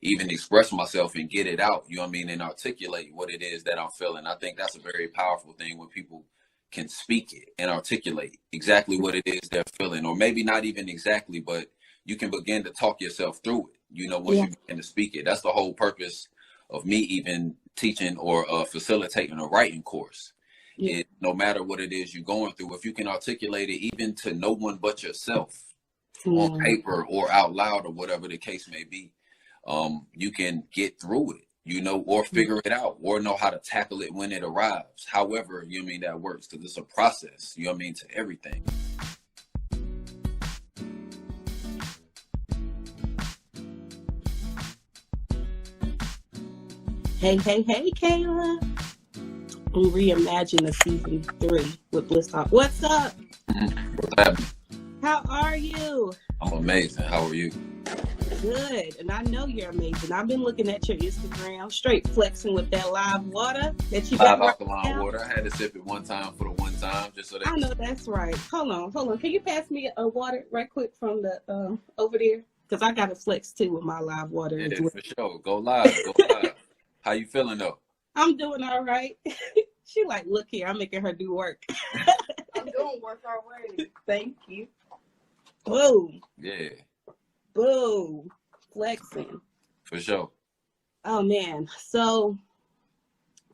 even express myself and get it out, you know what I mean, and articulate what it is that I'm feeling. I think that's a very powerful thing when people can speak it and articulate exactly what it is they're feeling, or maybe not even exactly, but you can begin to talk yourself through it, you know, once you begin to speak it. That's the whole purpose of me even teaching or facilitating a writing course. It, no matter what it is you're going through, if you can articulate it even to no one but yourself on paper or out loud or whatever the case may be, you can get through it, you know, or figure it out, or know how to tackle it when it arrives. However, you know what I mean, that works, because it's a process, you know what I mean, to everything. Hey, Kayla. We reimagine the season 3 with Bliss Talk. What's up? What's happening? How are you? I'm amazing. How are you? Good. And I know you're amazing. I've been looking at your Instagram, straight flexing with that live water that you got. Live alkaline water. I had to sip it one time for the one time, just so that. I know that's right. Hold on. Can you pass me a water right quick from the over there? Because I got to flex too with my live water. Yeah, for sure. Go live. How you feeling though? I'm doing all right. She like, look here, I'm making her do work. I'm doing work already. Thank you. Boom. Yeah. Boom. Flexing. For sure. Oh man. So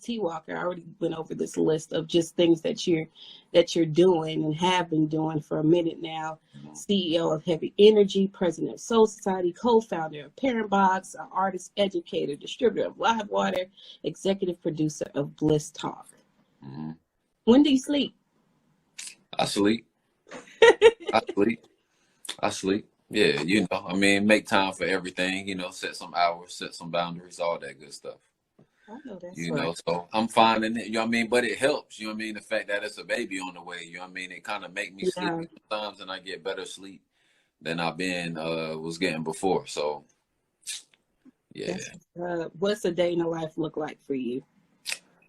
T Walker, I already went over this list of just things that you're doing and have been doing for a minute now. CEO of Heavy Energy, president of Soul Society, co-founder of Parent Box, an artist, educator, distributor of Live Water, executive producer of Bliss Talk. When do you sleep? I sleep. I sleep. Yeah, you know, I mean, make time for everything, you know, set some hours, set some boundaries, all that good stuff. I know that's you right. know, so I'm finding it, you know what I mean? But it helps, you know what I mean? The fact that it's a baby on the way, you know what I mean? It kind of make me sleep sometimes, and I get better sleep than I've been, was getting before. So, yeah. What's a day in the life look like for you?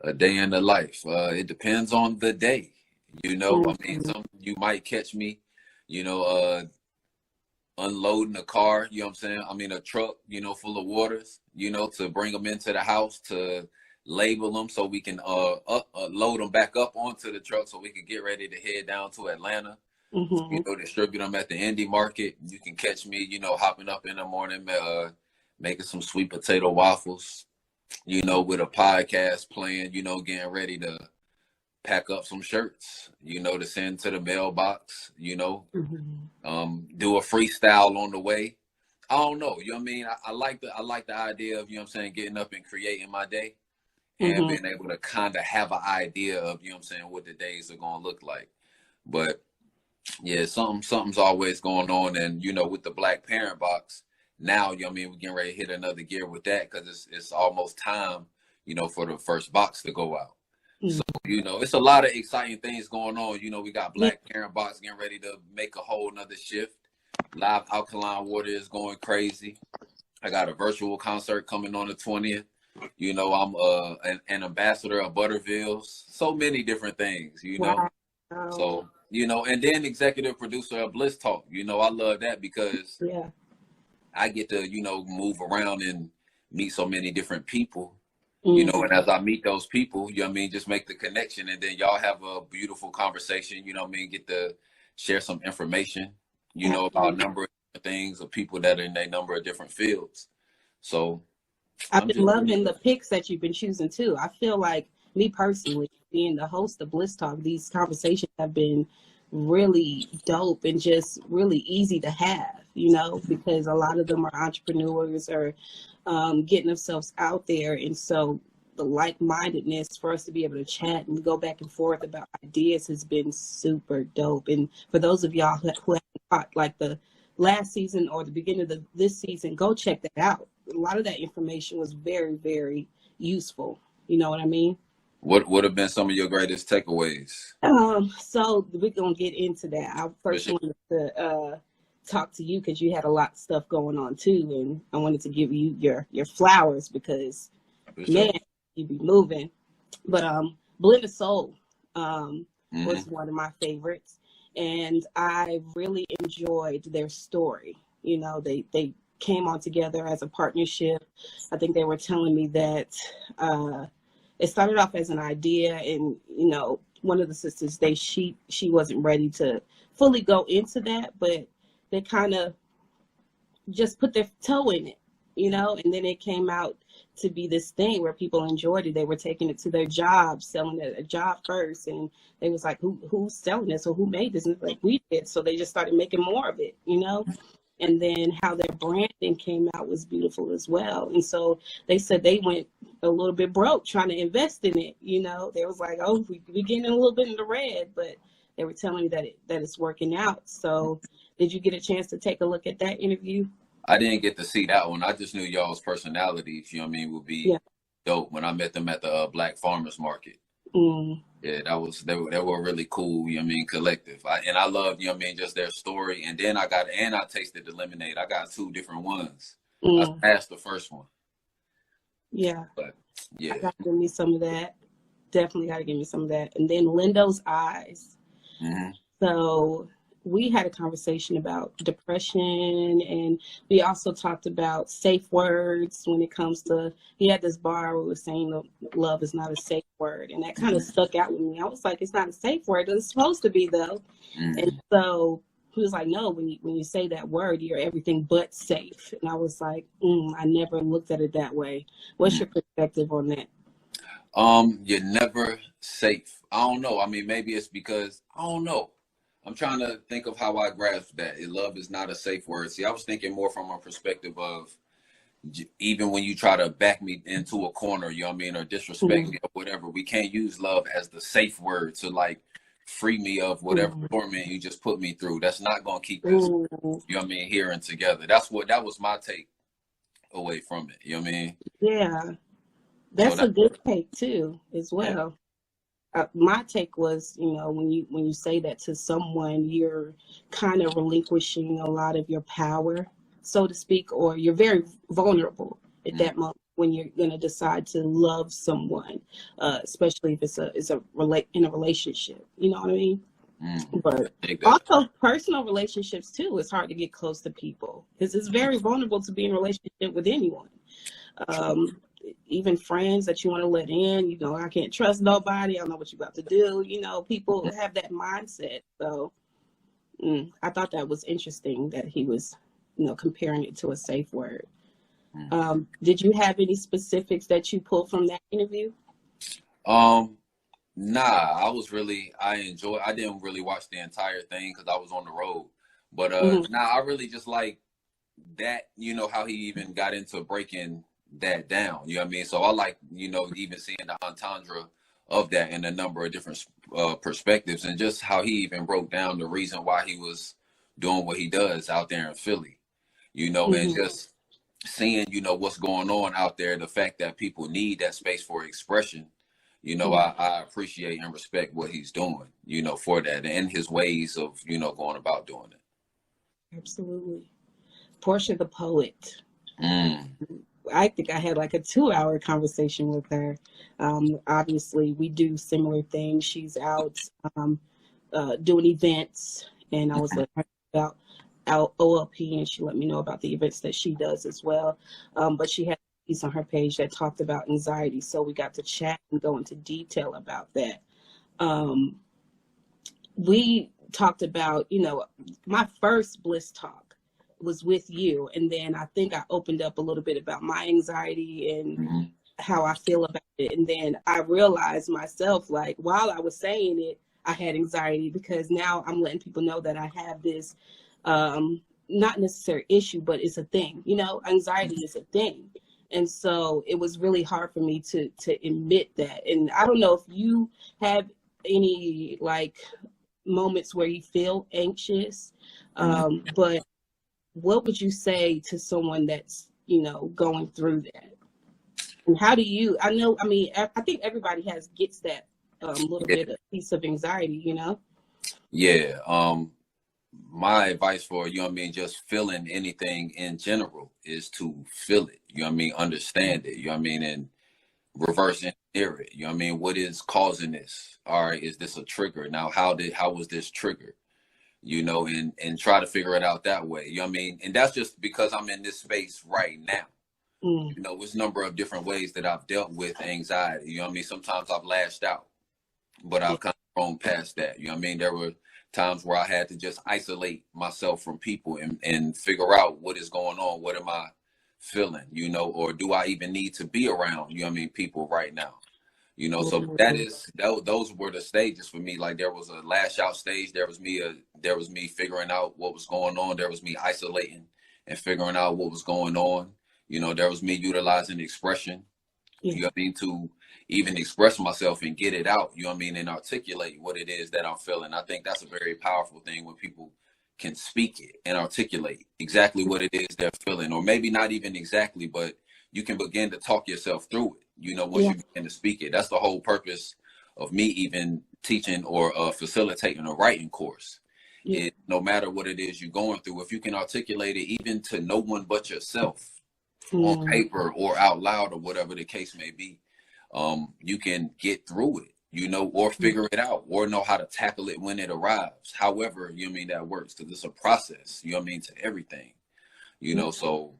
A day in the life. It depends on the day, you know? I mean, you might catch me, you know, unloading a car, you know what I'm saying? I mean, a truck, you know, full of waters, you know, to bring them into the house, to label them so we can load them back up onto the truck so we can get ready to head down to Atlanta, you know, distribute them at the indie market. You can catch me, you know, hopping up in the morning, making some sweet potato waffles, you know, with a podcast playing, you know, getting ready to pack up some shirts, you know, to send to the mailbox, you know, do a freestyle on the way. I don't know, you know what I mean? I like the idea of, you know what I'm saying, getting up and creating my day and being able to kind of have an idea of, you know what I'm saying, what the days are going to look like. But yeah, something's always going on. And, you know, with the Black Parent Box now, you know what I mean, we're getting ready to hit another gear with that, because it's almost time, you know, for the first box to go out. So, you know, it's a lot of exciting things going on. You know, we got Black Parent Box getting ready to make a whole nother shift. Live alkaline water is going crazy. I got a virtual concert coming on the 20th. You know, I'm an ambassador of Buttervilles. So many different things, you know. Wow. So, you know, and then executive producer of Bliss Talk. You know, I love that because I get to, you know, move around and meet so many different people. You know, and as I meet those people, you know what I mean, just make the connection, and then y'all have a beautiful conversation, you know what I mean, get to share some information, you know, about a number of things of people that are in a number of different fields. So I've been loving the picks that you've been choosing too. I feel like, me personally, being the host of Bliss Talk, these conversations have been really dope and just really easy to have, you know, because a lot of them are entrepreneurs or getting themselves out there. And so the like-mindedness for us to be able to chat and go back and forth about ideas has been super dope. And for those of y'all who haven't caught like the last season or the beginning of this season, go check that out. A lot of that information was very, very useful. You know what I mean? What would have been some of your greatest takeaways? So we're going to get into that. I first wanted to talk to you because you had a lot of stuff going on too, and I wanted to give you your flowers because man, you be moving. But Blend of Soul was one of my favorites, and I really enjoyed their story. You know, they came on together as a partnership. I think they were telling me that it started off as an idea, and you know, one of the sisters, she wasn't ready to fully go into that, but they kind of just put their toe in it, you know, and then it came out to be this thing where people enjoyed it. They were taking it to their jobs, selling it at a job first, and they was like, who's selling this, or who made this? And like, we did. So they just started making more of it, you know. And then how their branding came out was beautiful as well. And so they said they went a little bit broke trying to invest in it, you know. They was like, oh, we getting a little bit in the red, but they were telling me that it's working out. So did you get a chance to take a look at that interview? I didn't get to see that one. I just knew y'all's personalities, you know what I mean, would be dope when I met them at the Black Farmers Market. Yeah, they were really cool, you know what I mean, collective. I loved, you know what I mean, just their story. And then I tasted the lemonade. I got 2 different ones. I smashed the first one. Yeah. But yeah. I gotta give me some of that. Definitely gotta give me some of that. And then Lindo's Eyes. So we had a conversation about depression, and we also talked about safe words when it comes to, he had this bar where we were saying love is not a safe word, and that kind of stuck out with me. I was like, it's not a safe word. It's supposed to be, though. And so he was like, no, when you say that word, you're everything but safe. And I was like, I never looked at it that way. What's your perspective on that? You're never safe. I don't know. I mean, maybe it's because, I don't know. I'm trying to think of how I grasp that. Love is not a safe word. See, I was thinking more from a perspective of, even when you try to back me into a corner, you know what I mean, or disrespect me or whatever, we can't use love as the safe word to like free me of whatever torment you just put me through. That's not going to keep us, you know what I mean, here and together. That was my take away from it. You know what I mean? Yeah, that's a good take too, as well. My take was, you know, when you say that to someone, you're kind of relinquishing a lot of your power, so to speak, or you're very vulnerable at that moment when you're going to decide to love someone, especially if it's in a relationship. You know what I mean? But also personal relationships too. It's hard to get close to people because it's very vulnerable to be in a relationship with anyone. Even friends that you want to let in, you know, I can't trust nobody. I don't know what you're about to do. You know, people have that mindset. So I thought that was interesting that he was, you know, comparing it to a safe word. Did you have any specifics that you pulled from that interview? Nah, I didn't really watch the entire thing because I was on the road. But I really just like that, you know, how he even got into breaking that down, you know what I mean? So I like, you know, even seeing the entendre of that in a number of different perspectives, and just how he even broke down the reason why he was doing what he does out there in Philly, you know, and just seeing, you know, what's going on out there, the fact that people need that space for expression, you know, I appreciate and respect what he's doing, you know, for that, and his ways of, you know, going about doing it. Absolutely. Portia the Poet. I think I had like a 2-hour conversation with her. Obviously, we do similar things. She's out doing events, and I was like about OLP, and she let me know about the events that she does as well. But she had a piece on her page that talked about anxiety, so we got to chat and go into detail about that. We talked about, you know, my first Bliss Talk was with you, and then I think I opened up a little bit about my anxiety and how I feel about it, and then I realized myself, like, while I was saying it, I had anxiety, because now I'm letting people know that I have this not necessary issue, but it's a thing, you know. Anxiety is a thing. And so it was really hard for me to admit that. And I don't know if you have any like moments where you feel anxious, but what would you say to someone that's, you know, going through that? And how do you, I think everybody gets that little bit of piece of anxiety, you know? Yeah. My advice for, you know what I mean, just feeling anything in general is to feel it, you know what I mean, understand it, you know what I mean, and reverse engineer it, you know what I mean, what is causing this? All right, is this a trigger? Now, how was this triggered? you know, and try to figure it out that way. You know what I mean? And that's just because I'm in this space right now. Mm. You know, there's a number of different ways that I've dealt with anxiety. You know what I mean? Sometimes I've lashed out, but Yeah. I've kind of grown past that. You know what I mean? There were times where I had to just isolate myself from people and figure out what is going on. What am I feeling? You know, or do I even need to be around, you know what I mean, people right now? You know, so Mm. those were the stages for me. Like there was a lash out stage. There was me figuring out what was going on. There was me isolating and figuring out what was going on. You know, there was me utilizing expression, Yeah. you know what I mean, to even express myself and get it out, you know what I mean, and articulate what it is that I'm feeling. I think that's a very powerful thing when people can speak it and articulate exactly what it is they're feeling, or maybe not even exactly, but you can begin to talk yourself through it, you know, once Yeah. you begin to speak it. That's the whole purpose of me even teaching or facilitating a writing course. Yeah. Is no matter what it is you're going through, if you can articulate it even to no one but yourself, on Mm. paper or out loud or whatever the case may be, you can get through it, you know, or figure it out, or know how to tackle it when it arrives. However, you know what I mean, that works, because it's a process, you know what I mean, to everything, you Yeah. know. So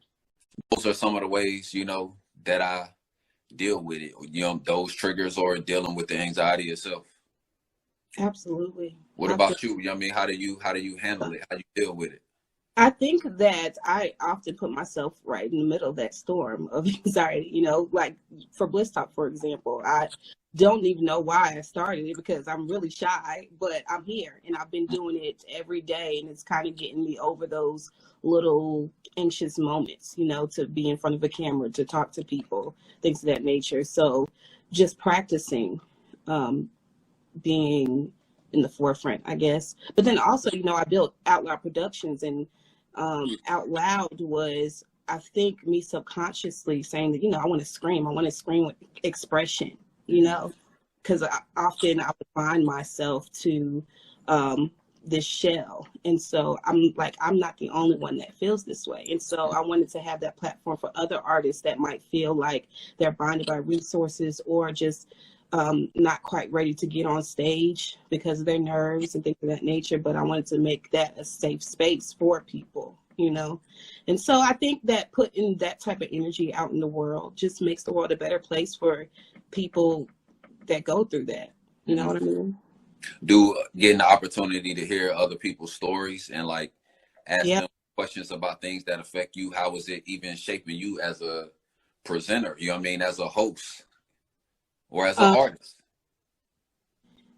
those are some of the ways, you know, that I deal with it, you know, those triggers or dealing with the anxiety itself. Absolutely. What Absolutely. about you? You know what I mean? How do you handle it? How do you deal with it? I think that I often put myself right in the middle of that storm of anxiety, you know, like for Bliss Talk, for example. I don't even know why I started it because I'm really shy, but I'm here and I've been doing it every day, and it's kind of getting me over those little anxious moments, you know, to be in front of a camera, to talk to people, things of that nature. So just practicing, um, being in the forefront, I guess. But then also, you know, I built Out Loud Productions, and Out Loud was, I think, me subconsciously saying that, you know, I want to scream with expression, you Mm-hmm. know, because often I would find myself to this shell. And so I'm like, I'm not the only one that feels this way. And so I wanted to have that platform for other artists that might feel like they're bonded by resources, or just not quite ready to get on stage because of their nerves and things of that nature. But I wanted to make that a safe space for people, you know. And so I think that putting that type of energy out in the world just makes the world a better place for people that go through that. You know Mm-hmm. what I mean? Do getting the opportunity to hear other people's stories and like ask Yeah. them questions about things that affect you. How is it even shaping you as a presenter? You know what I mean? As a host or as an Um, artist.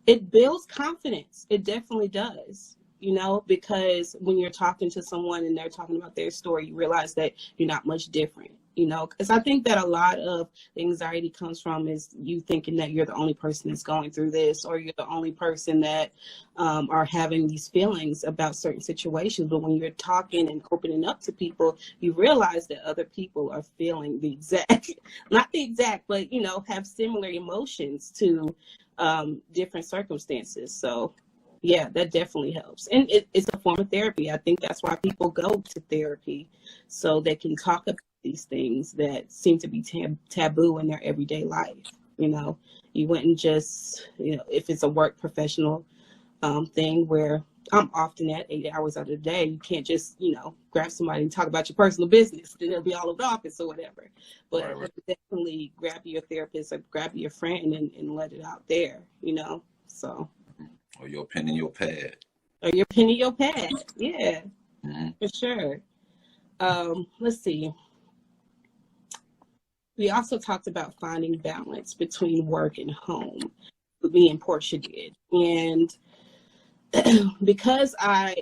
it builds confidence. It definitely does, you know, because when you're talking to someone and they're talking about their story, you realize that you're not much different, you know, because I think that a lot of the anxiety comes from is you thinking that you're the only person that's going through this, or you're the only person that are having these feelings about certain situations. But when you're talking and opening up to people, you realize that other people are feeling the exact, not the exact, but, you know, have similar emotions to different circumstances. So yeah, that definitely helps. And it's a form of therapy. I think that's why people go to therapy, so they can talk about these things that seem to be taboo in their everyday life. You know, you wouldn't just, you know, if it's a work professional thing where I'm often at 8 hours out of the day, you can't just, you know, grab somebody and talk about your personal business. Then they'll be all over the office or whatever. Right, But right. definitely grab your therapist or grab your friend and let it out there, you know. So, Or your pen and your pad. or your pen and your pad. Yeah, Mm-hmm. for sure. Let's see. We also talked about finding balance between work and home. Me and Portia did. And because I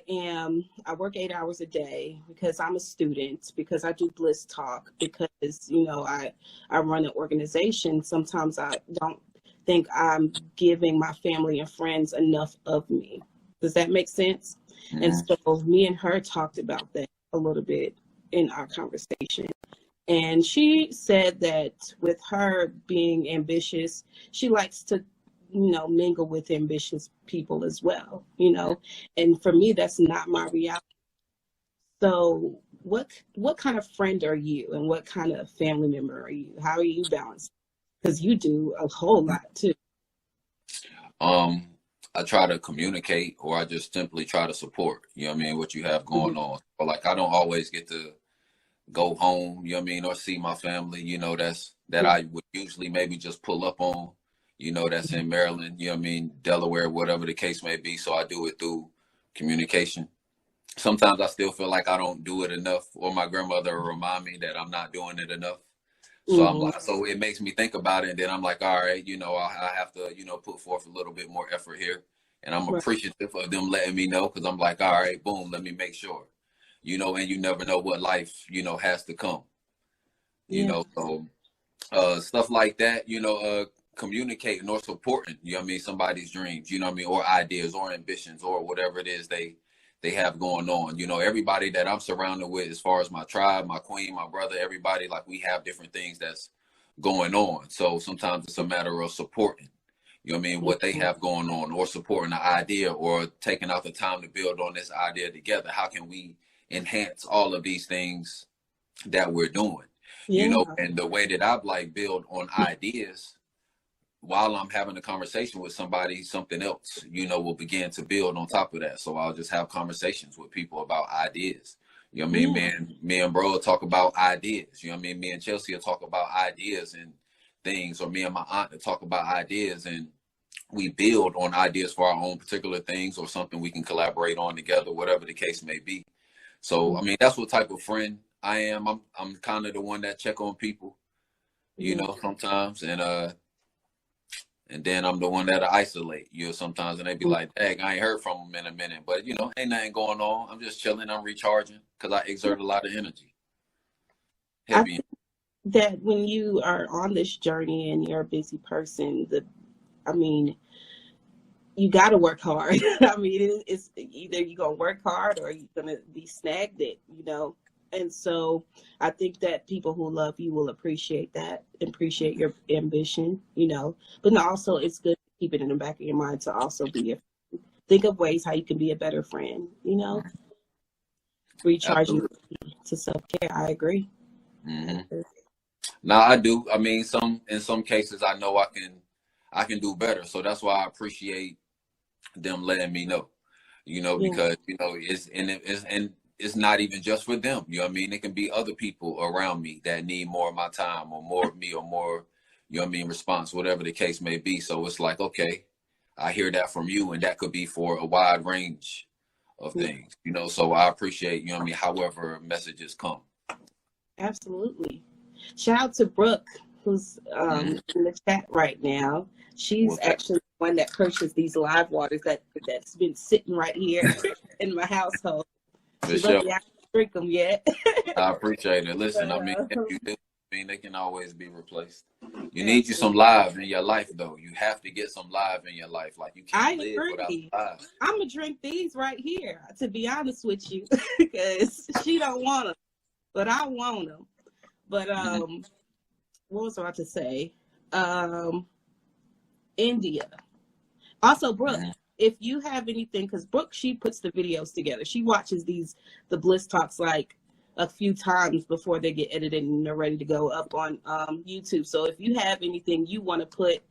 work 8 hours a day, because I'm a student, because I do Bliss Talk, because, you know, I run an organization, sometimes I don't think I'm giving my family and friends enough of me. Does that make sense? And Mm-hmm. so me and her talked about that a little bit in our conversation. And she said that with her being ambitious, she likes to, you know, mingle with ambitious people as well, you know. And for me, that's not my reality. So what kind of friend are you, and what kind of family member are you? How are you balanced? Because you do a whole lot too. Um, I try to communicate, or I just simply try to support, you know what I mean, what you have going on. But like, I don't always get to go home, you know what I mean, or see my family, you know, that I would usually maybe just pull up on, you know, that's in Maryland, you know what I mean, Delaware, whatever the case may be. So I do it through communication. Sometimes I still feel like I don't do it enough, or my grandmother will remind me that I'm not doing it enough. So I'm like, so it makes me think about it, and then I'm like, all right, you know, I have to, you know, put forth a little bit more effort here, and I'm appreciative of them letting me know, because I'm like, all right, boom, let me make sure, you know, and you never know what life, you know, has to come, you know, so stuff like that, you know, communicating or supporting, you know what I mean, somebody's dreams, you know what I mean, or ideas or ambitions or whatever it is they have going on. You know, everybody that I'm surrounded with, as far as my tribe, my queen, my brother, everybody, like, we have different things that's going on. So sometimes it's a matter of supporting, you know what I mean, what they have going on, or supporting the idea, or taking out the time to build on this idea together. How can we enhance all of these things that we're doing? You know, and the way that I like build on ideas, while I'm having a conversation with somebody, something else, you know, will begin to build on top of that. So I'll just have conversations with people about ideas. You know what I mean? Me and bro will talk about ideas. You know what I mean? Me and Chelsea will talk about ideas and things, or me and my aunt will talk about ideas, and we build on ideas for our own particular things, or something we can collaborate on together, whatever the case may be. So, I mean, that's what type of friend I am. I'm kind of the one that check on people, you know, sometimes, and then I'm the one that'll isolate you sometimes, and they be like, dang, I ain't heard from them in a minute. But, you know, ain't nothing going on. I'm just chilling. I'm recharging, because I exert a lot of energy. I think that when you are on this journey and you're a busy person, you got to work hard. I mean, it's either you're going to work hard or you're going to be snagged it, you know. And so I think that people who love you will appreciate that, appreciate your ambition, you know. But also, it's good to keep it in the back of your mind to also think of ways how you can be a better friend, you know. Recharging to self-care. I agree. Now, I do. I mean, in some cases, I know I can do better. So that's why I appreciate them letting me know, you know, because, you know, it's not even just for them. You know what I mean? It can be other people around me that need more of my time, or more of me, or more, you know what I mean, response, whatever the case may be. So it's like, okay, I hear that from you, and that could be for a wide range of things, you know. So I appreciate, you know what I mean, however messages come. Absolutely. Shout out to Brooke, who's in the chat right now. She's actually the one that purchased these live waters that's been sitting right here in my household. For sure. I haven't drink them yet. I appreciate it. Listen, I mean, if you do, I mean, they can always be replaced. You need you some live in your life, though. You have to get some live in your life. Like, you can't live without live. I'm gonna drink these right here, to be honest with you, because she don't want them, but I want them. But what was I about to say? India. Also, Brooke, if you have anything, because Brooke, she puts the videos together. She watches the Bliss Talks like a few times before they get edited and they're ready to go up on YouTube. So if you have anything you want to put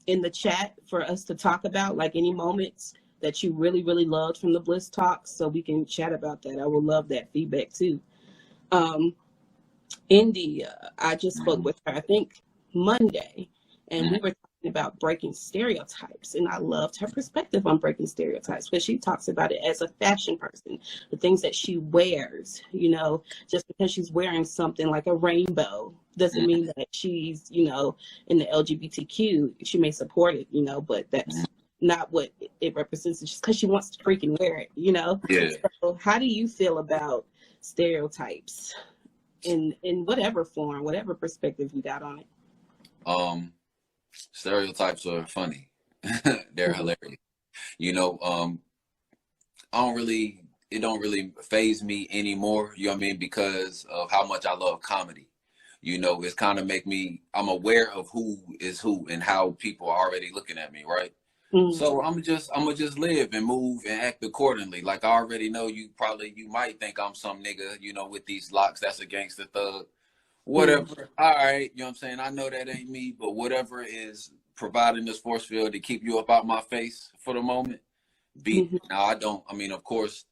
in the chat for us to talk about, like any moments that you really, really loved from the Bliss Talks, so we can chat about that. I would love that feedback too. India, I just spoke with her, I think Monday, and we were talking about breaking stereotypes, and I loved her perspective on breaking stereotypes, because she talks about it as a fashion person, the things that she wears, you know, just because she's wearing something like a rainbow doesn't mean that she's, you know, in the LGBTQ. She may support it, you know, but that's not what it represents. It's just because she wants to freaking wear it, you know. So how do you feel about stereotypes in whatever form, whatever perspective you got on it? Stereotypes are funny. They're hilarious. You know, it don't really faze me anymore, you know what I mean, because of how much I love comedy. You know, it's kind of I'm aware of who is who and how people are already looking at me, right? So I'm gonna just live and move and act accordingly. Like, I already know you might think I'm some nigga, you know, with these locks that's a gangster thug. Whatever. All right, you know what I'm saying? I know that ain't me, but whatever is providing this force field to keep you up out my face for the moment, beat it. Now, I mean, of course,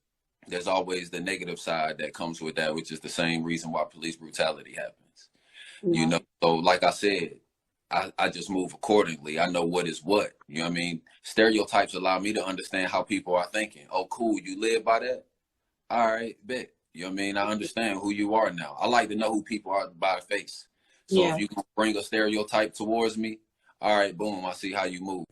there's always the negative side that comes with that, which is the same reason why police brutality happens. You know, so like I said, I just move accordingly. I know what is what. You know what I mean? Stereotypes allow me to understand how people are thinking. Oh, cool, you live by that? All right, bet. You know what I mean? I understand who you are now. I like to know who people are by the face. So if you can bring a stereotype towards me, all right, boom, I see how you move.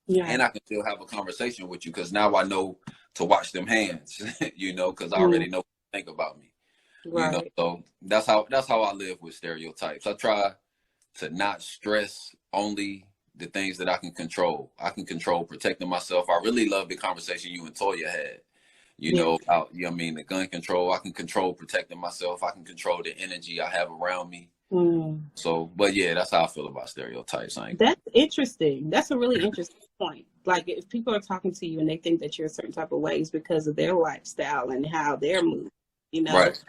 Yeah. And I can still have a conversation with you because now I know to watch them hands, you know, because I already know what you think about me. Right. You know, so that's how I live with stereotypes. I try to not stress only the things that I can control. I can control protecting myself. I really love the conversation you and Toya had. You know, about, you know what I mean, the gun control. I can control protecting myself. I can control the energy I have around me. So, but yeah, that's how I feel about stereotypes. That's interesting. That's a really interesting point. Like, if people are talking to you and they think that you're a certain type of ways because of their lifestyle and how they're moving, you know. Right.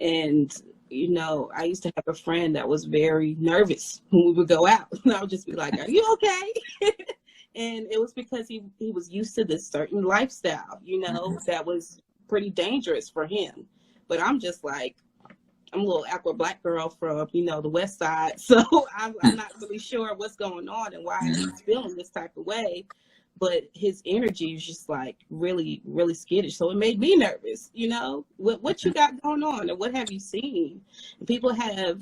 And, you know, I used to have a friend that was very nervous when we would go out. And I would just be like, are you okay? And it was because he was used to this certain lifestyle, you know, that was pretty dangerous for him. But I'm just like, I'm a little aqua black girl from, you know, the West Side. So I'm not really sure what's going on and why he's feeling this type of way. But his energy is just like really, really skittish. So it made me nervous, you know, what you got going on and what have you seen? And people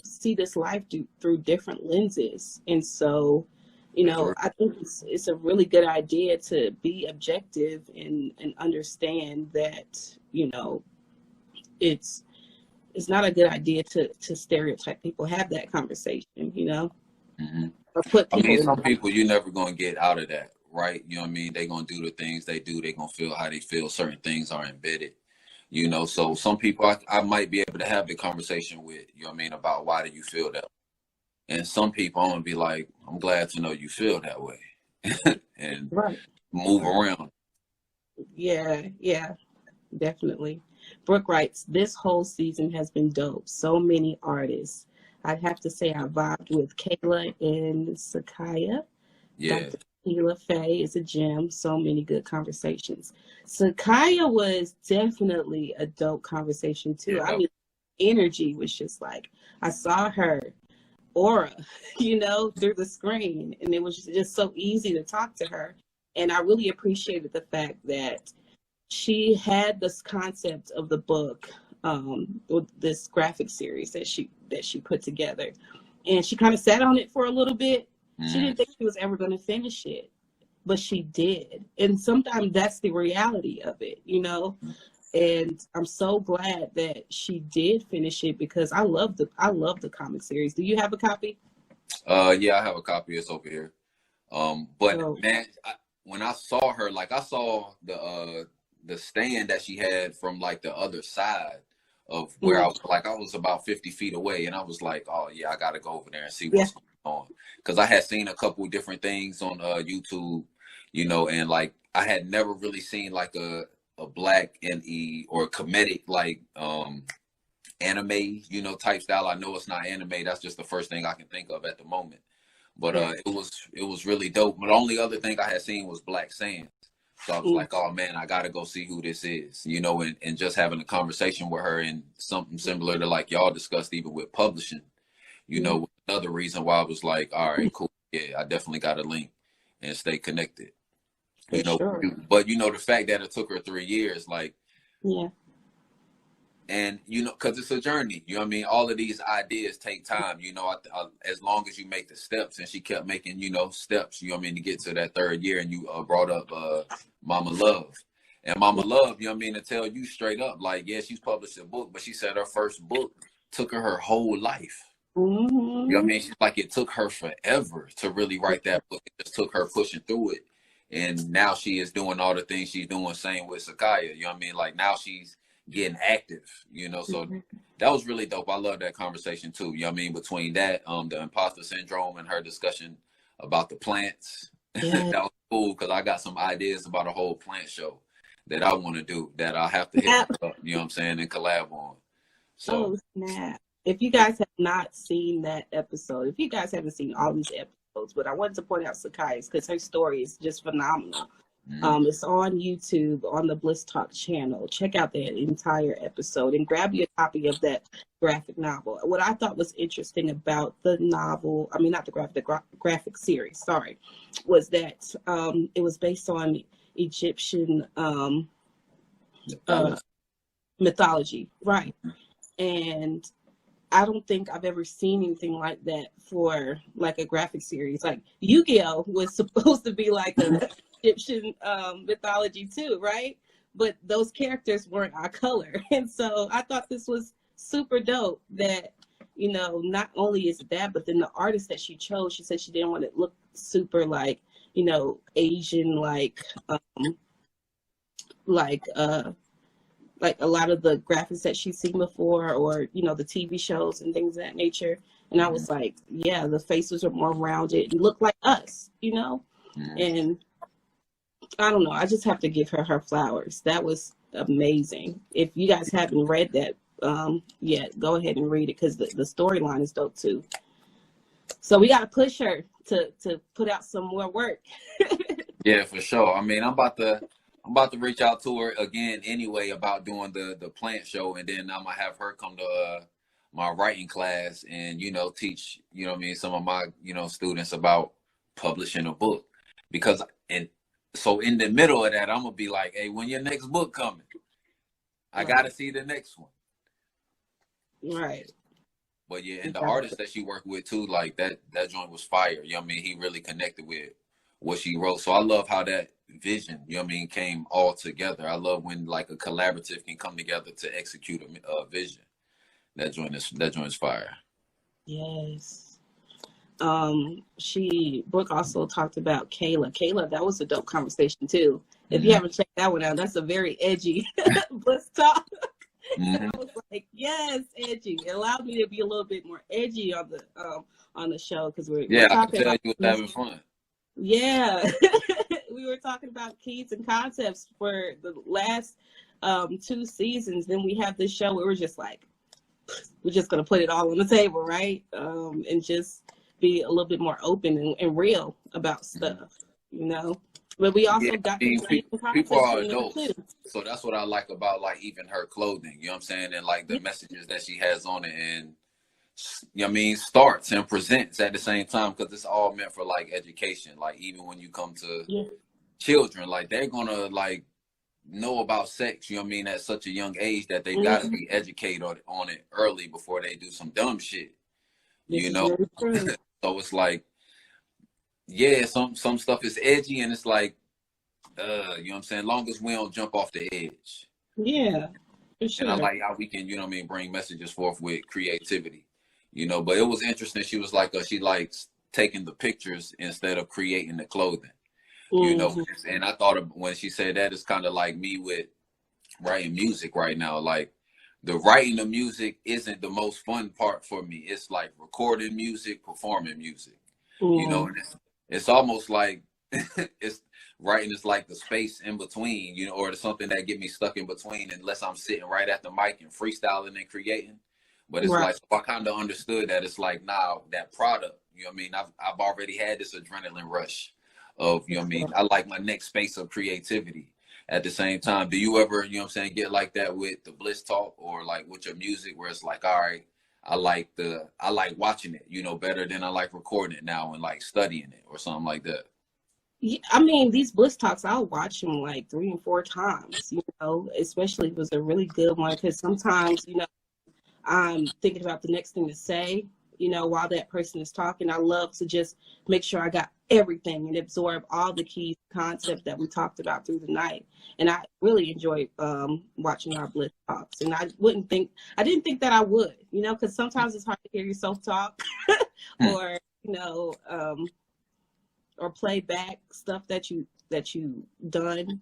see this life through different lenses. And so, you know, I think it's a really good idea to be objective and understand that, you know, it's not a good idea to stereotype people. Have that conversation, you know. Or put people. I mean, some people you're never gonna get out of that, right? You know what I mean? They're gonna do the things they do. They're gonna feel how they feel. Certain things are embedded, you know. So some people I might be able to have the conversation with, you know what I mean, about why do you feel that way? And some people I'm gonna be like, I'm glad to know you feel that way, and move around. Yeah, definitely. Brooke writes, this whole season has been dope. So many artists. I'd have to say I vibed with Kayla and Sakaya. Yeah. Dr. Sheila Faye is a gem. So many good conversations. Sakaya was definitely a dope conversation too. I mean, energy was just like, I saw her aura, you know, through the screen. And it was just so easy to talk to her. And I really appreciated the fact that she had this concept of the book, this graphic series that she put together, and she kind of sat on it for a little bit. She didn't think she was ever going to finish it, but she did. And sometimes that's the reality of it, you know. And I'm so glad that she did finish it because I love the comic series. Do you have a copy? Yeah, I have a copy. It's over here. But man, when I saw her, like I saw the stand that she had from like the other side of where I was about 50 feet away, and I was like, oh yeah, I gotta go over there and see what's going on, because I had seen a couple different things on YouTube, you know, and like I had never really seen like a black NE or comedic like anime, you know, type style. I know it's not anime, that's just the first thing I can think of at the moment, but it was really dope. But the only other thing I had seen was Black Sand. So I was like, oh man, I gotta go see who this is, you know, and just having a conversation with her, and something similar to like y'all discussed even with publishing, you know, another reason why I was like, all right, cool, yeah, I definitely got to link and stay connected, you know. But you know, the fact that it took her 3 years, like, and you know, because it's a journey, you know what I mean? All of these ideas take time, you know, as long as you make the steps. And she kept making, you know, steps, you know what I mean, to get to that 3rd year. And you brought up Mama Love. And Mama Love, you know what I mean, to tell you straight up, like, yeah, she's published a book, but she said her first book took her whole life. You know what I mean? She's like, it took her forever to really write that book. It just took her pushing through it. And now she is doing all the things she's doing, same with Sakaya, you know what I mean? Like, now she's getting active, you know. So that was really dope. I love that conversation too, you know what I mean, between that the imposter syndrome and her discussion about the plants. That was cool, because I got some ideas about a whole plant show that I want to do, that I have to hit her up, you know what I'm saying, and collab on. So snap. If you guys have not seen that episode, if you guys haven't seen all these episodes, episodes, but I wanted to point out Sakai's because her story is just phenomenal. Mm. It's on YouTube on the Bliss Talk channel. Check out that entire episode and grab you a copy of that graphic novel. What I thought was interesting about the novel, I mean, not the graphic series, sorry, was that it was based on Egyptian mythology, right? And I don't think I've ever seen anything like that for like a graphic series. Like Yu-Gi-Oh was supposed to be like a Egyptian mythology too, right? But those characters weren't our color. And so I thought this was super dope that, you know, not only is it that, but then the artist that she chose, she said she didn't want it to look super like, you know, Asian, like a lot of the graphics that she's seen before, or, you know, the TV shows and things of that nature. And I was like, yeah, the faces are more rounded and look like us, you know? And I don't know. I just have to give her flowers. That was amazing. If you guys haven't read that yet, go ahead and read it because the storyline is dope too. So we got to push her to put out some more work. Yeah, for sure. I mean, I'm about to reach out to her again anyway about doing the plant show, and then I'm gonna have her come to my writing class and, you know, teach, you know what I mean, some of my, you know, students about publishing a book. Because so in the middle of that, I'm gonna be like, hey, when your next book coming? I gotta see the next one. Right. But yeah, and the artist that she worked with too, like that joint was fire. You know what I mean? He really connected with what she wrote. So I love how that vision, you know what I mean, came all together. I love when like a collaborative can come together to execute a vision. That joint is fire. Yes. Brooke also talked about Kayla. That was a dope conversation too. If you haven't checked that one out, that's a very edgy Bliss Talk. I was like, yes, edgy. It allowed me to be a little bit more edgy on the show because we're talking I can tell about you was having fun. Yeah. We were talking about keys and concepts for the last 2 seasons. Then we have this show where we're just like, we're just going to put it all on the table, right? And just be a little bit more open and real about stuff, you know? But we also got people are adults. So that's what I like about like even her clothing, you know what I'm saying? And like the messages that she has on it, and you know what I mean, starts and presents at the same time, because it's all meant for like education. Like even when you come to children, like they're gonna like know about sex, you know what I mean, at such a young age that they've got to be educated on it early before they do some dumb shit, you know? So it's like, yeah, some stuff is edgy, and it's like, you know what I'm saying, long as we don't jump off the edge. Yeah, for sure. And I like how we can, you know what I mean, bring messages forth with creativity, you know? But it was interesting. She was like, she likes taking the pictures instead of creating the clothing, you know? And I thought when she said that, it's kind of like me with writing music right now. Like the writing of music isn't the most fun part for me. It's like recording music, performing music, you know? And it's almost like it's writing is like the space in between, you know, or something that get me stuck in between, unless I'm sitting right at the mic and freestyling and creating. But it's like, so I kind of understood that it's like, now that product, you know what I mean, I've already had this adrenaline rush of, you know what I mean, I like my next space of creativity. At the same time, do you ever, you know what I'm saying, get like that with the Bliss Talk or like with your music, where it's like, all right, I like watching it, you know, better than I like recording it now and like studying it or something like that? Yeah, I mean, these Bliss Talks, I'll watch them like 3 and 4 times, you know, especially if it was a really good one, because sometimes, you know, I'm thinking about the next thing to say, you know, while that person is talking. I love to just make sure I got everything and absorb all the key concepts that we talked about through the night. And I really enjoy watching our Bliss Talks. And I didn't think that I would, you know, because sometimes it's hard to hear yourself talk or, you know, or play back stuff that you done.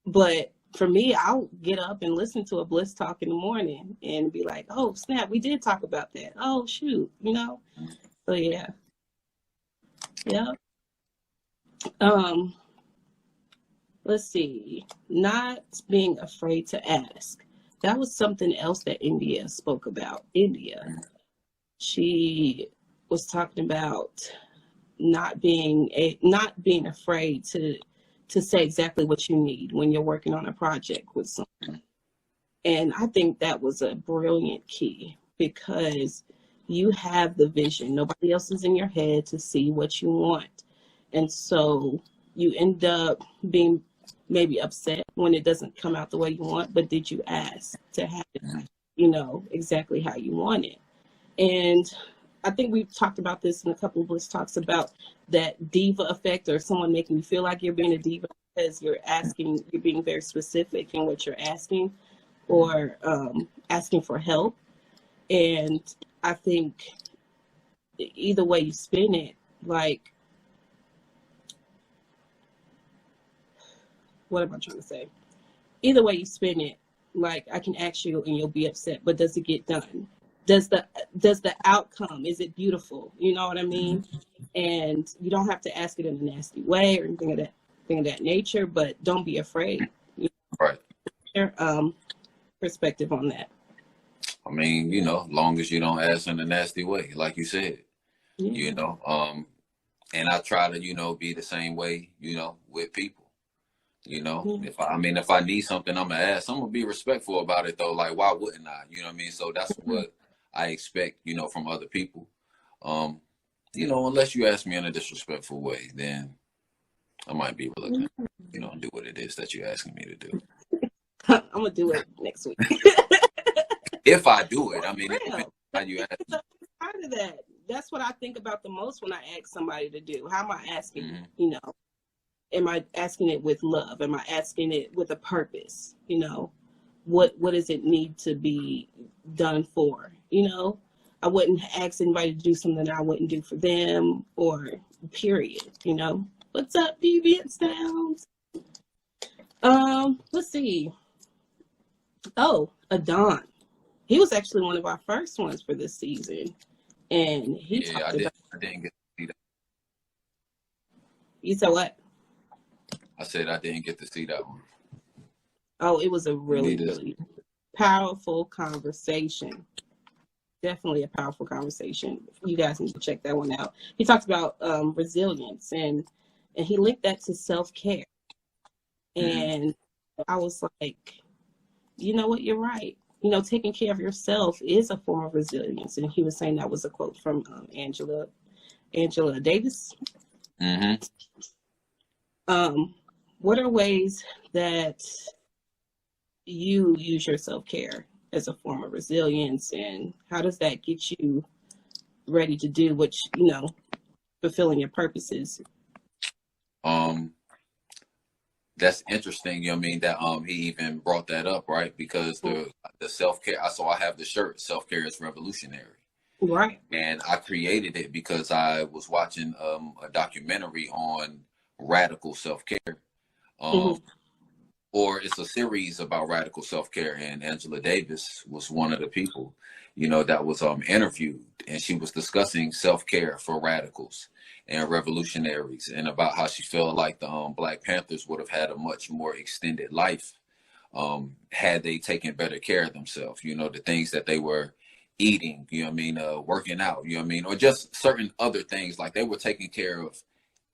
But for me, I'll get up and listen to a Bliss Talk in the morning and be like, oh, snap, we did talk about that. Oh, shoot, you know? So, yeah. Yeah. Let's see. Not being afraid to ask. That was something else that India spoke about. India. She was talking about not being afraid to say exactly what you need when you're working on a project with someone. And I think that was a brilliant key, because you have the vision. Nobody else is in your head to see what you want. And so you end up being maybe upset when it doesn't come out the way you want, but did you ask to have it, exactly how you want it? And I think we've talked about this in a couple of Bliss Talks about that diva effect, or someone making you feel like you're being a diva because you're being very specific in what you're asking, or asking for help. And I think either way you spin it, like, what am I trying to say? Either way you spin it, like, I can ask you and you'll be upset, but does it get done? Does the outcome, is it beautiful? You know what I mean? And you don't have to ask it in a nasty way or anything of that nature, but don't be afraid. Right. Perspective on that. I mean, long as you don't ask in a nasty way, like you said, and I try to, be the same way, with people. If I need something, I'm gonna ask. I'm gonna be respectful about it though. Like, why wouldn't I? You know what I mean? So that's what I expect, from other people. Unless you ask me in a disrespectful way, then I might be reluctant, to do what it is that you're asking me to do. I'm gonna do it next week. If I do it, I mean, how you ask me. Part of that. That's what I think about the most when I ask somebody to do. How am I asking? Am I asking it with love? Am I asking it with a purpose? What does it need to be done for? I wouldn't ask anybody to do something that I wouldn't do for them, or period. What's up, Deviant Sounds? Let's see. Oh, Adon. He was actually one of our first ones for this season. And he talked about... I didn't get to see that. You said what? I said I didn't get to see that one. Oh, it was a really, really powerful conversation. Definitely a powerful conversation. You guys need to check that one out. He talked about resilience, and he linked that to self-care. And I was like, you know what, you're right. Taking care of yourself is a form of resilience. And he was saying that was a quote from Angela Davis. What are ways that you use your self-care as a form of resilience, and how does that get you ready to do what fulfilling your purposes? That's interesting. That he even brought that up, right? Because the self-care. So I have the shirt, "Self-care is revolutionary." Right. And I created it because I was watching a documentary on radical self-care. Or it's a series about radical self-care, and Angela Davis was one of the people, that was interviewed, and she was discussing self-care for radicals and revolutionaries, and about how she felt like the Black Panthers would have had a much more extended life had they taken better care of themselves. The things that they were eating, working out, or just certain other things, like they were taking care of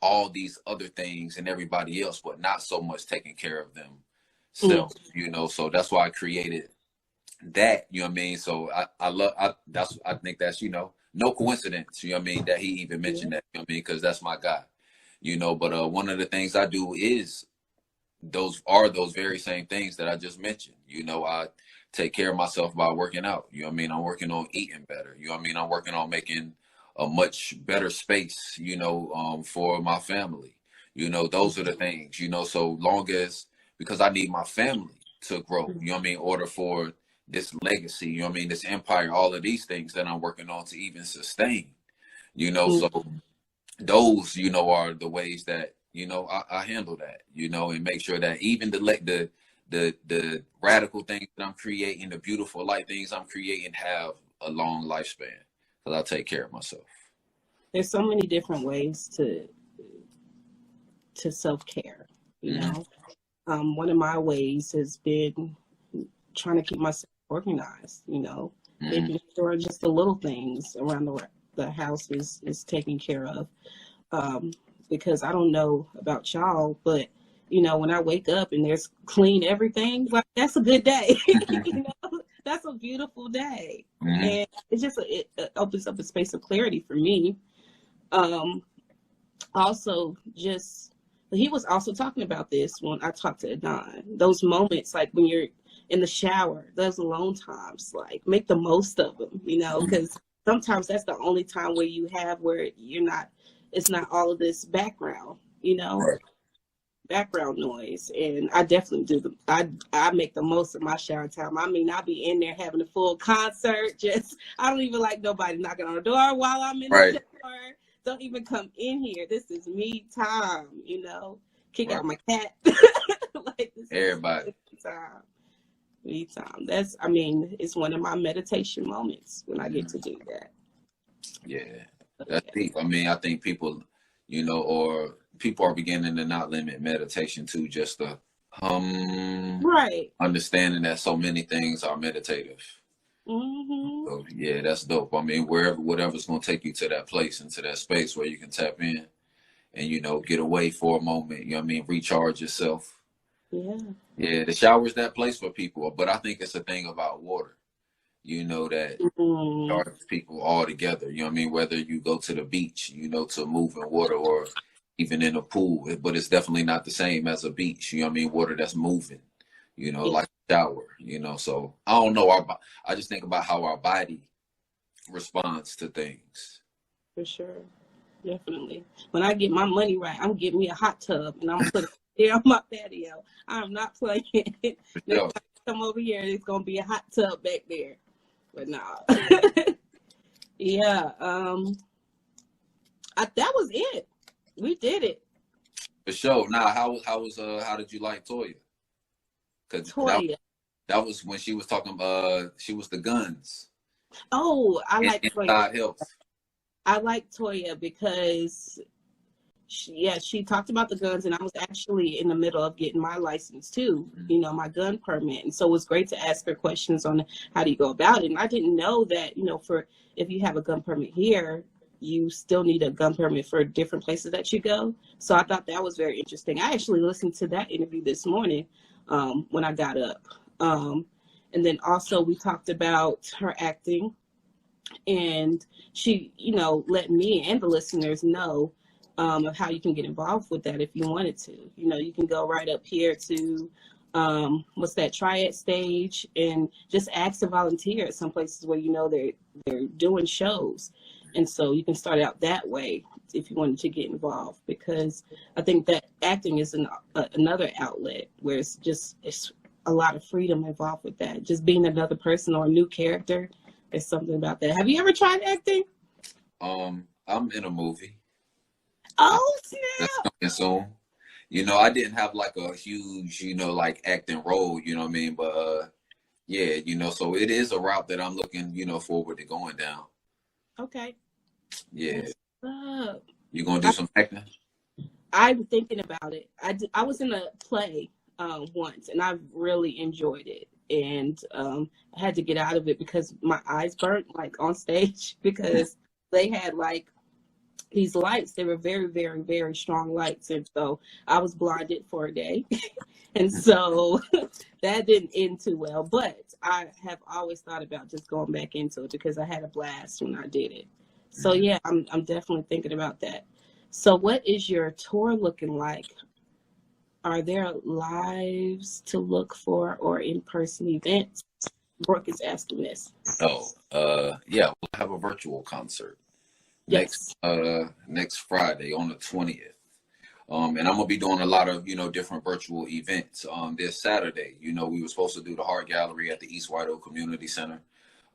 all these other things and everybody else, but not so much taking care of themselves. So that's why I created that. So I think that's no coincidence, that he even mentioned that, because that's my guy, but one of the things I do is those very same things that I just mentioned. I take care of myself by working out. I'm working on eating better. I'm working on making a much better space, for my family. Those are the things, so long as, because I need my family to grow, in order for this legacy, this empire, all of these things that I'm working on to even sustain, so those, are the ways that, I handle that, and make sure that even the radical things that I'm creating, the beautiful light things I'm creating, have a long lifespan, because I take care of myself. There's so many different ways to self-care, one of my ways has been trying to keep myself organized, making sure just the little things around the house is taken care of. because I don't know about y'all, but you know, when I wake up and there's clean everything, like that's a good day. You know, that's a beautiful day, and it's just it opens up a space of clarity for me. Also, just he was also talking about this when I talked to Adon. Those moments, like when you're in the shower, those alone times, like make the most of them, you know, because sometimes that's the only time where you have where you're not, it's not all of this background, you know, Right. background noise. And I definitely do I make the most of my shower time. I mean, I'll be in there having a full concert. Just I don't even like nobody knocking on the door while I'm in the shower. Don't even come in here. This is me time, you know. Kick out my cat. Like this everybody. is time. Me time. That's, I mean, it's one of my meditation moments when I get to do that. Yeah. That's deep. I mean, I think people, you know, or people are beginning to not limit meditation to just a right. Understanding that so many things are meditative. So yeah, that's dope. I mean, whatever's gonna take you to that place, into that space where you can tap in and, you know, get away for a moment, you know what I mean, recharge yourself. Yeah, the shower's that place for people, but I think it's a thing about water, you know, that charges people all together, you know what I mean, whether you go to the beach, you know, to move in water, or even in a pool, but it's definitely not the same as a beach, you know what I mean, water that's moving, you know, like a shower, you know. So I don't know, I just think about how our body responds to things. For sure. Definitely. When I get my money right, I'm getting me a hot tub and I'm putting it there on my patio. I'm not playing. Next time I come over here, it's gonna be a hot tub back there. But nah. Yeah. That was it. We did it. For sure. Now, how did you like Toya? Because that was when she was talking. She was the guns. Oh, I like Toya. Health. I like Toya because she talked about the guns, and I was actually in the middle of getting my license too, you know, my gun permit. And so it was great to ask her questions on how do you go about it. And I didn't know that, you know, for if you have a gun permit here, you still need a gun permit for different places that you go. So I thought that was very interesting. I actually listened to that interview this morning when I got up. And then also we talked about her acting, and she, you know, let me and the listeners know of how you can get involved with that if you wanted to. You know, you can go right up here to what's that, Triad stage, and just ask to volunteer at some places where you know they're doing shows. And so you can start out that way if you wanted to get involved, because I think that acting is another outlet where it's a lot of freedom involved with that. Just being another person or a new character. There's something about that. Have you ever tried acting? I'm in a movie. Oh, snap. That's coming soon. You know, I didn't have like a huge, you know, like acting role, you know what I mean? But yeah, you know, so it is a route that I'm looking, you know, forward to going down. Okay. Yeah. You gonna do some acting? I'm thinking about it. I was in a play once, and I really enjoyed it. And I had to get out of it because my eyes burnt, like on stage, because they had like these lights. They were very, very, very strong lights, and so I was blinded for a day. And so that didn't end too well. But I have always thought about just going back into it because I had a blast when I did it. So yeah, I'm definitely thinking about that. So what is your tour looking like? Are there lives to look for or in-person events? Brooke is asking this. Oh, yeah, we'll have a virtual concert next Friday on the 20th. And I'm gonna be doing a lot of, you know, different virtual events. This Saturday, you know, we were supposed to do the Heart Gallery at the East White Oak Community Center.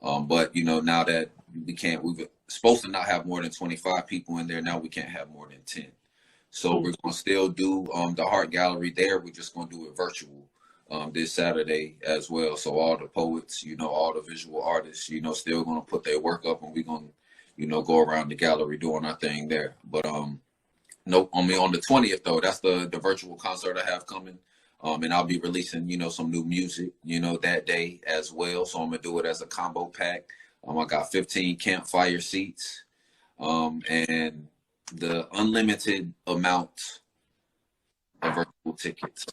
But you know, now that we're supposed to not have more than 25 people in there. Now we can't have more than 10. So we're gonna still do the Heart Gallery there. We're just gonna do it virtual this Saturday as well. So all the poets, you know, all the visual artists, you know, still gonna put their work up, and we're gonna, you know, go around the gallery doing our thing there. But no, I mean, on the 20th though, that's the virtual concert I have coming. And I'll be releasing, you know, some new music, you know, that day as well. So I'm gonna do it as a combo pack. I got 15 campfire seats. And the unlimited amount of virtual tickets,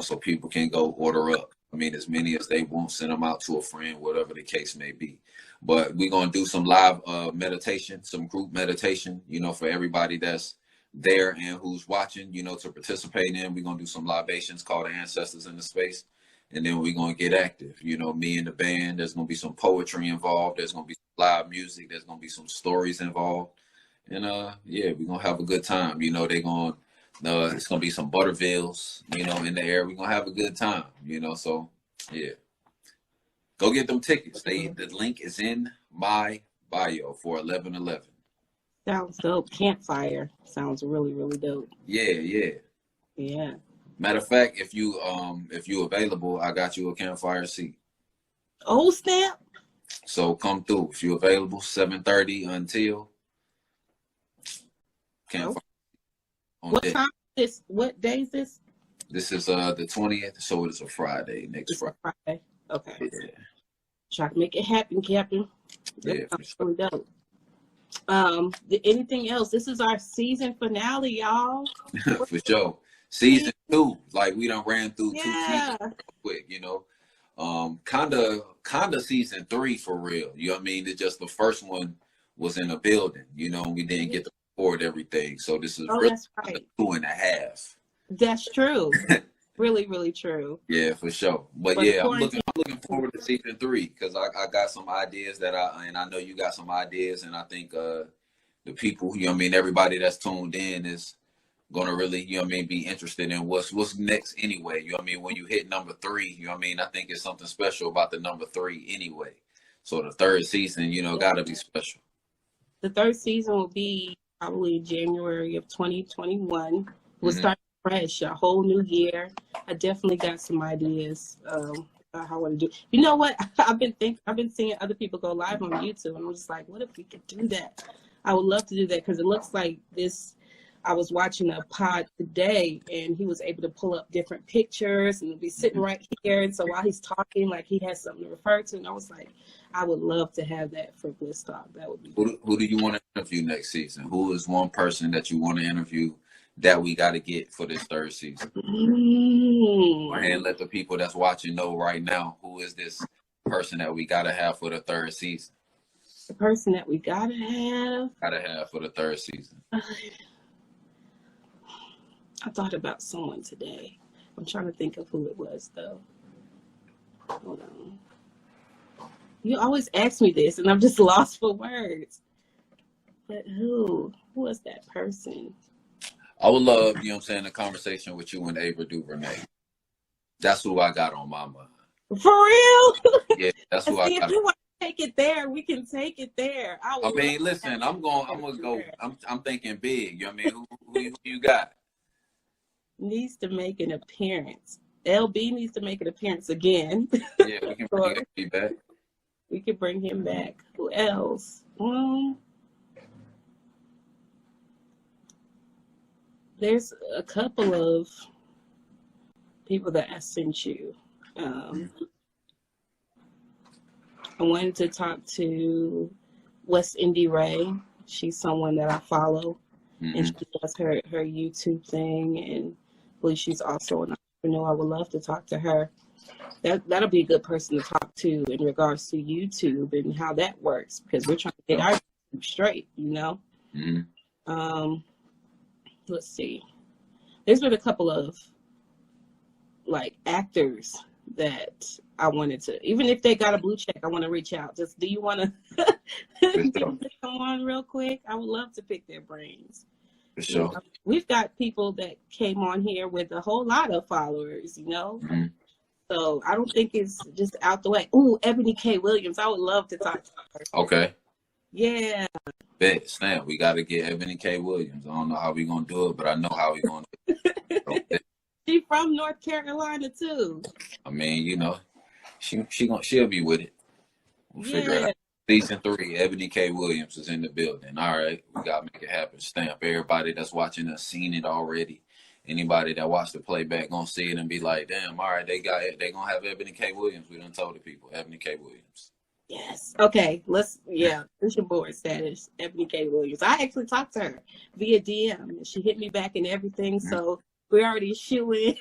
so people can go order up. I mean, as many as they want, send them out to a friend, whatever the case may be. But we're going to do some live meditation, some group meditation, for everybody that's there and who's watching, to participate in. We're going to do some libations called the Ancestors in the Space. And then we're going to get active. Me and the band, there's going to be some poetry involved. There's going to be some live music. There's going to be some stories involved. And, yeah, we're going to have a good time. It's going to be some Buttervilles, in the air. We're going to have a good time, so, yeah. Go get them tickets. The link is in my bio for 11/11. Sounds dope. Campfire sounds really, really dope. Yeah. Matter of fact, if you available, I got you a campfire seat. Oh snap! So come through if you available. 7:30 until campfire. What time is this? What day is this? This is the 20th, so it's a Friday. Next Friday. Okay. Yeah. Try to make it happen, Captain. Yeah. That's really dope. Anything else? This is our season finale, y'all. For sure. Season 2, like we done ran through 2 seasons quick, kind of season 3 for real. You know what I mean? It's just the first one was in a building, and we didn't get to record everything. So this is really that's right. 2.5. That's true. Really, really true. Yeah, for sure. But yeah, I'm looking forward to season 3 because I got some ideas and I know you got some ideas, and I think the people, everybody that's tuned in is gonna really, be interested in what's next anyway. When you hit number 3, I think it's something special about the number 3 anyway. So the third season, gotta be special. The third season will be probably January of 2021. We'll start fresh, a whole new year. I definitely got some ideas about how I want to do. You know what? I've been seeing other people go live on YouTube, and I'm just like, what if we could do that? I would love to do that because it looks like this. I was watching a pod today, and he was able to pull up different pictures and be sitting right here. And so while he's talking, like he has something to refer to, and I was like, I would love to have that for Bliss Talk. That would be. Who do you want to interview next season? Who is one person that you want to interview that we got to get for this third season? And let the people that's watching know right now, who is this person that we got to have for the third season? The person that we got to have for the third season. I thought about someone today. I'm trying to think of who it was, though. Hold on. You always ask me this, and I'm just lost for words. But who was that person? I would love, a conversation with you and Ava DuVernay. That's who I got on my mind. For real? Yeah, that's who I got. If you want to take it there, we can take it there. Listen, I'm gonna go. I'm thinking big. Who you got? Needs to make an appearance. LB needs to make an appearance again. Yeah, we can bring LB back. We can bring him back. Who else? There's a couple of people that I sent you. I wanted to talk to West Indie Ray. She's someone that I follow, and she does her YouTube thing, and I believe she's also an entrepreneur. I would love to talk to her. That'll be a good person to talk to in regards to YouTube and how that works, because we're trying to get our YouTube straight, Let's see. There's been a couple of actors that I wanted to, even if they got a blue check, I want to reach out. Just, do you want to come on real quick? I would love to pick their brains. For sure. We've got people that came on here with a whole lot of followers, So I don't think it's just out the way. Ooh, Ebony K. Williams. I would love to talk to her. Okay. Yeah. Bet, snap. We got to get Ebony K. Williams. I don't know how we going to do it, but I know how we going to do it. She's from North Carolina, too. I mean, she'll be with it. We'll figure it out. Season 3, Ebony K. Williams is in the building. All right. We got to make it happen. Stamp. Everybody that's watching us seen it already. Anybody that watched the playback gonna see it and be like, damn, all right, they gonna have Ebony K. Williams. We done told the people, Ebony K. Williams. Yes. Okay. Push your board status. Ebony K. Williams. I actually talked to her via DM, and she hit me back and everything. Mhm. So we're already shooing.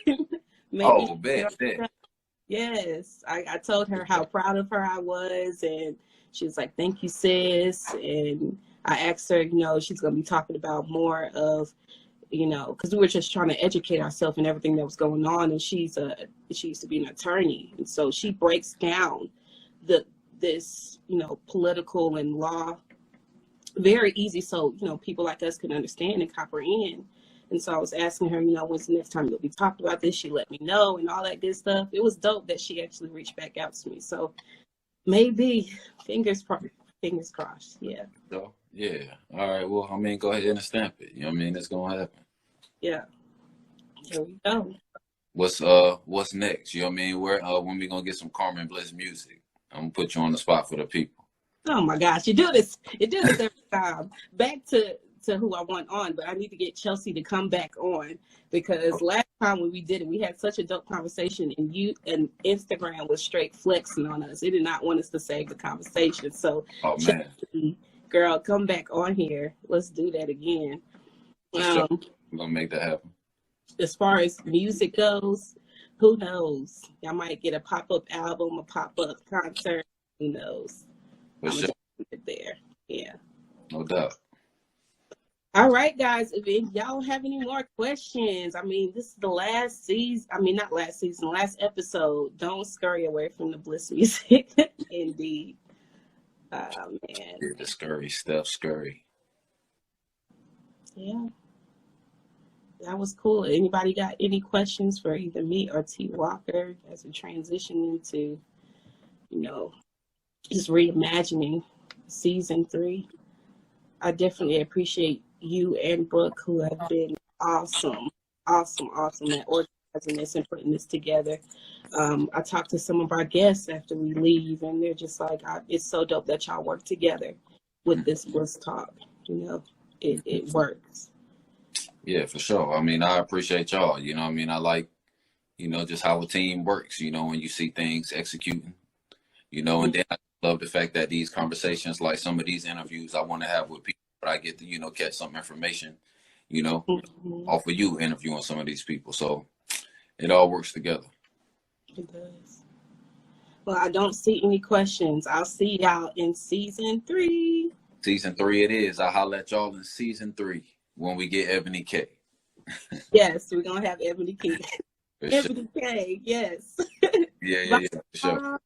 Maybe. Oh, bet. Yes. I told her how proud of her I was, and she was like, "Thank you, sis." And I asked her, she's going to be talking about more of, because we were just trying to educate ourselves and everything that was going on. And she used to be an attorney, and so she breaks down this political and law very easy, so people like us can understand and comprehend. And so I was asking her, when's the next time you'll be talking about this? She let me know and all that good stuff. It was dope that she actually reached back out to me. So maybe fingers crossed. Yeah. So, yeah. All right. Well, I mean, go ahead and stamp it. You know what I mean? It's gonna happen. Yeah. Here we go. What's next? You know what I mean? When we gonna get some Carmen Bliss music? I'm gonna put you on the spot for the people. Oh my gosh, you do this every time. Back to who I want on, but I need to get Chelsea to come back on, because last time when we did it, we had such a dope conversation, and Instagram was straight flexing on us. It did not want us to save the conversation. So, Oh man, Chelsea, girl, come back on here. Let's do that again. Sure. I'm gonna make that happen. As far as music goes, who knows? I might get a pop-up album, a pop-up concert. Who knows? For sure. There. Yeah. No doubt. All right, guys. If y'all have any more questions, I mean, this is the last season. I mean, not last season, last episode. Don't scurry away from the Bliss music. Indeed. Man. Yeah, the scurry stuff, scurry. Yeah. That was cool. Anybody got any questions for either me or T. Walker as we transition into, just reimagining season 3? I definitely appreciate you and Brooke, who have been awesome at organizing this and putting this together. I talked to some of our guests after we leave, and they're just like, it's so dope that y'all work together with this Bliss Talk. It works. Yeah, for sure. I mean, I appreciate y'all. You know what I mean? I like, just how a team works, when you see things executing, and then I love the fact that these conversations, like some of these interviews I want to have with people, but I get to, catch some information, off of you interviewing some of these people. So it all works together. It does. Well, I don't see any questions. I'll see y'all in season 3. Season 3 it is. I'll holler at y'all in season 3 when we get Ebony K. Yes, we're going to have Ebony K. Ebony Sure. K, yes. Yeah, for sure.